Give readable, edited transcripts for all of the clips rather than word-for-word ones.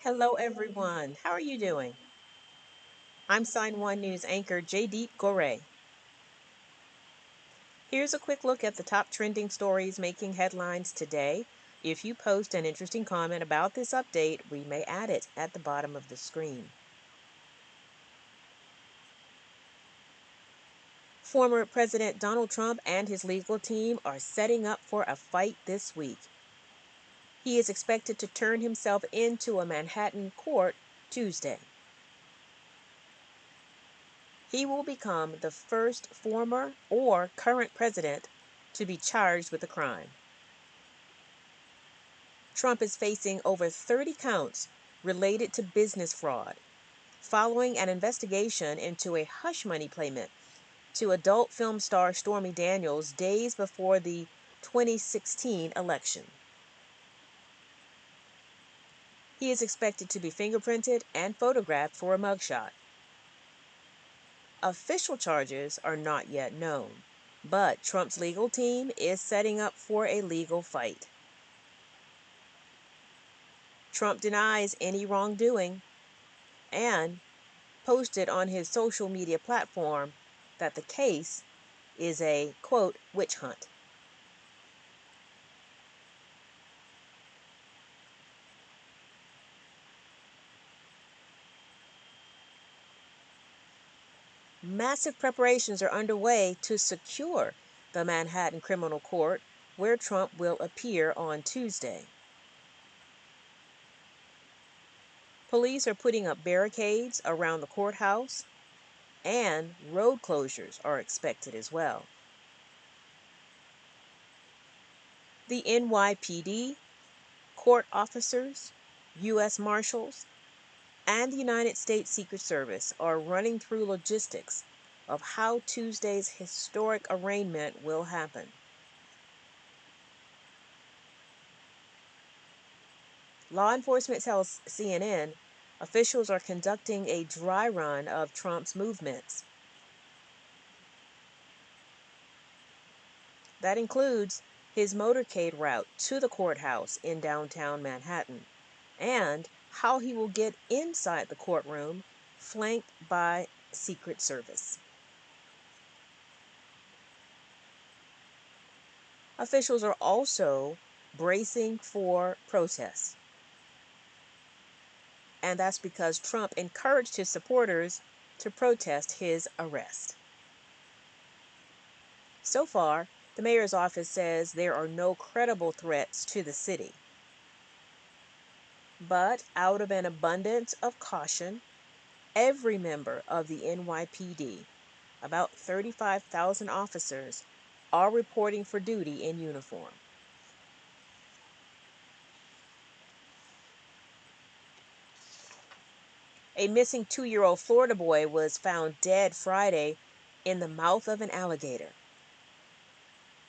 Hello, everyone. How are you doing? I'm Sign1News anchor Jaydeep Gore. Here's a quick look at the top trending stories making headlines today. If you post an interesting comment about this update, we may add it at the bottom of the screen. Former President Donald Trump and his legal team are setting up for a fight this week. He is expected to turn himself into a Manhattan court Tuesday. He will become the first former or current president to be charged with a crime. Trump is facing over 30 counts related to business fraud, following an investigation into a hush money payment to adult film star Stormy Daniels days before the 2016 election. He is expected to be fingerprinted and photographed for a mugshot. Official charges are not yet known, but Trump's legal team is setting up for a legal fight. Trump denies any wrongdoing and posted on his social media platform that the case is a, quote, witch hunt. Massive preparations are underway to secure the Manhattan Criminal Court, where Trump will appear on Tuesday. Police are putting up barricades around the courthouse, and road closures are expected as well. The NYPD, court officers, U.S. Marshals, and the United States Secret Service are running through logistics of how Tuesday's historic arraignment will happen. Law enforcement tells CNN officials are conducting a dry run of Trump's movements. That includes his motorcade route to the courthouse in downtown Manhattan and how he will get inside the courtroom, flanked by Secret Service. Officials are also bracing for protests. And that's because Trump encouraged his supporters to protest his arrest. So far, the mayor's office says there are no credible threats to the city. But out of an abundance of caution, every member of the NYPD, about 35,000 officers, are reporting for duty in uniform. A missing 2-year-old Florida boy was found dead Friday in the mouth of an alligator.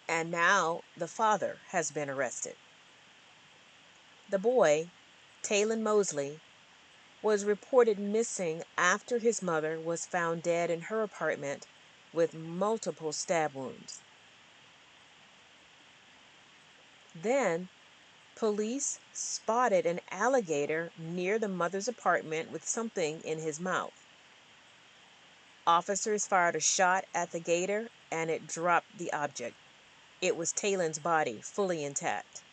And now the father has been arrested. The boy, Taylon Mosley, was reported missing after his mother was found dead in her apartment with multiple stab wounds. Then, police spotted an alligator near the mother's apartment with something in his mouth. Officers fired a shot at the gator and it dropped the object. It was Taylon's body, fully intact.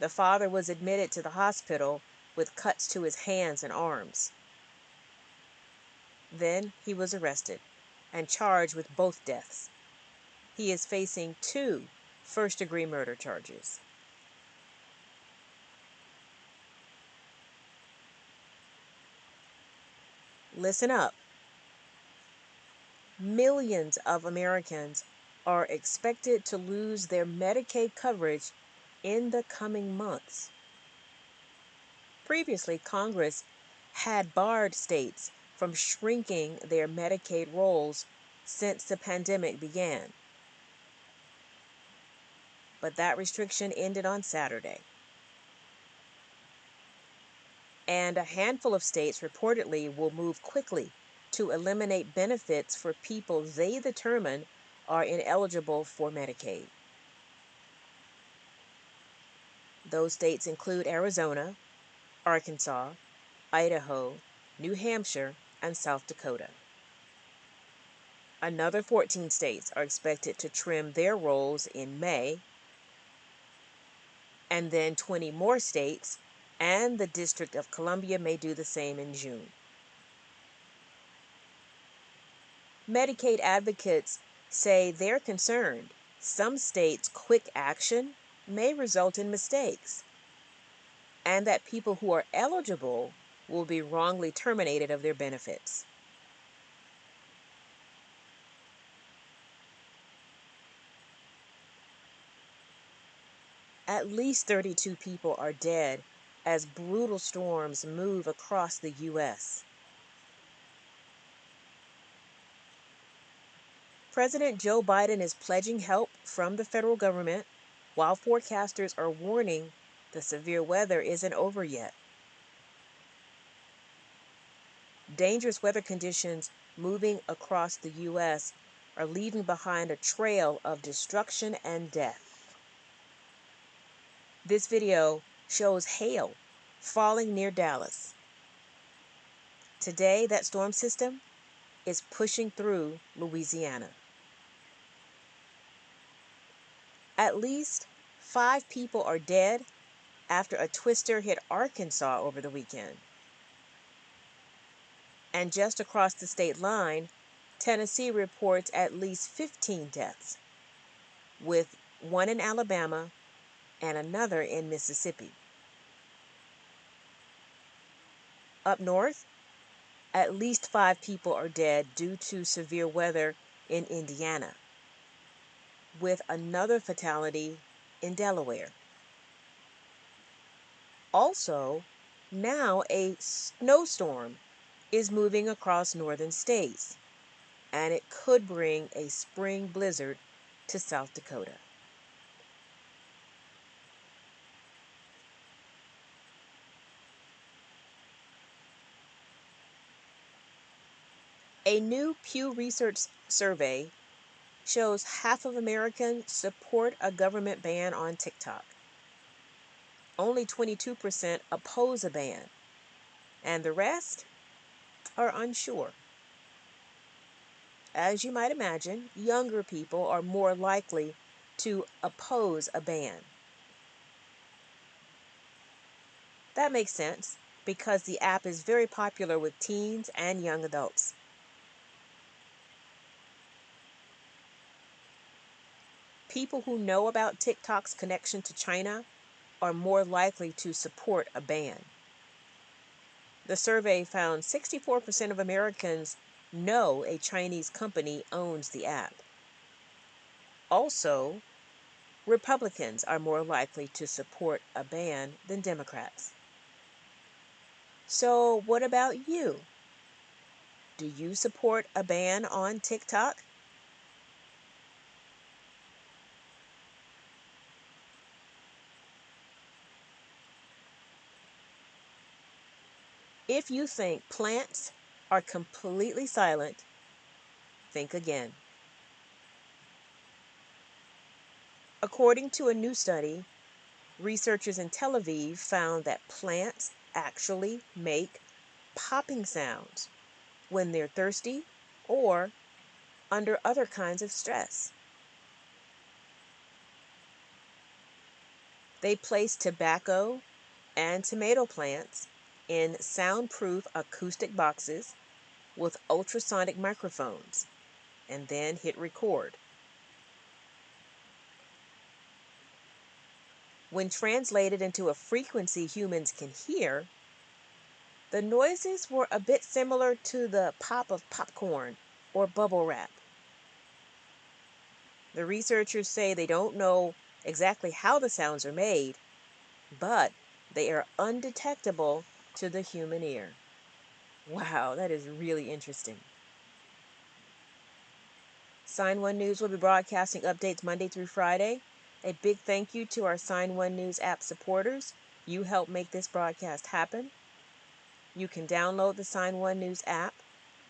The father was admitted to the hospital with cuts to his hands and arms. Then he was arrested and charged with both deaths. He is facing 2 first-degree murder charges. Listen up. Millions of Americans are expected to lose their Medicaid coverage in the coming months. Previously, Congress had barred states from shrinking their Medicaid rolls since the pandemic began. But that restriction ended on Saturday. And a handful of states reportedly will move quickly to eliminate benefits for people they determine are ineligible for Medicaid. Those states include Arizona, Arkansas, Idaho, New Hampshire, and South Dakota. Another 14 states are expected to trim their rolls in May, and then 20 more states and the District of Columbia may do the same in June. Medicaid advocates say they're concerned some states' quick action may result in mistakes, and that people who are eligible will be wrongly terminated of their benefits. At least 32 people are dead as brutal storms move across the U.S. President Joe Biden is pledging help from the federal government, while forecasters are warning the severe weather isn't over yet. Dangerous weather conditions moving across the U.S. are leaving behind a trail of destruction and death. This video shows hail falling near Dallas. Today, that storm system is pushing through Louisiana. At least 5 people are dead after a twister hit Arkansas over the weekend. And just across the state line, Tennessee reports at least 15 deaths, with one in Alabama and another in Mississippi. Up north, at least 5 people are dead due to severe weather in Indiana, with another fatality in Delaware. Also, now a snowstorm is moving across northern states, and it could bring a spring blizzard to South Dakota. A new Pew Research survey shows half of Americans support a government ban on TikTok. Only 22% oppose a ban, and the rest are unsure. As you might imagine, younger people are more likely to oppose a ban. That makes sense because the app is very popular with teens and young adults. People who know about TikTok's connection to China are more likely to support a ban. The survey found 64% of Americans know a Chinese company owns the app. Also, Republicans are more likely to support a ban than Democrats. So, what about you? Do you support a ban on TikTok? If you think plants are completely silent, think again. According to a new study, researchers in Tel Aviv found that plants actually make popping sounds when they're thirsty or under other kinds of stress. They place tobacco and tomato plants in soundproof acoustic boxes with ultrasonic microphones and then hit record. When translated into a frequency humans can hear, the noises were a bit similar to the pop of popcorn or bubble wrap. The researchers say they don't know exactly how the sounds are made, but they are undetectable to the human ear. Wow, that is really interesting. Sign1News will be broadcasting updates Monday through Friday. A big thank you to our Sign1News app supporters. You help make this broadcast happen. You can download the Sign1News app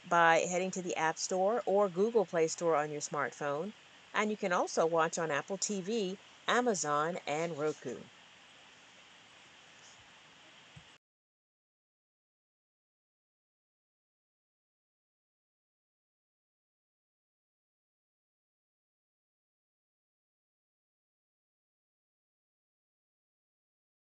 by heading to the App Store or Google Play Store on your smartphone. And you can also watch on Apple TV, Amazon, and Roku.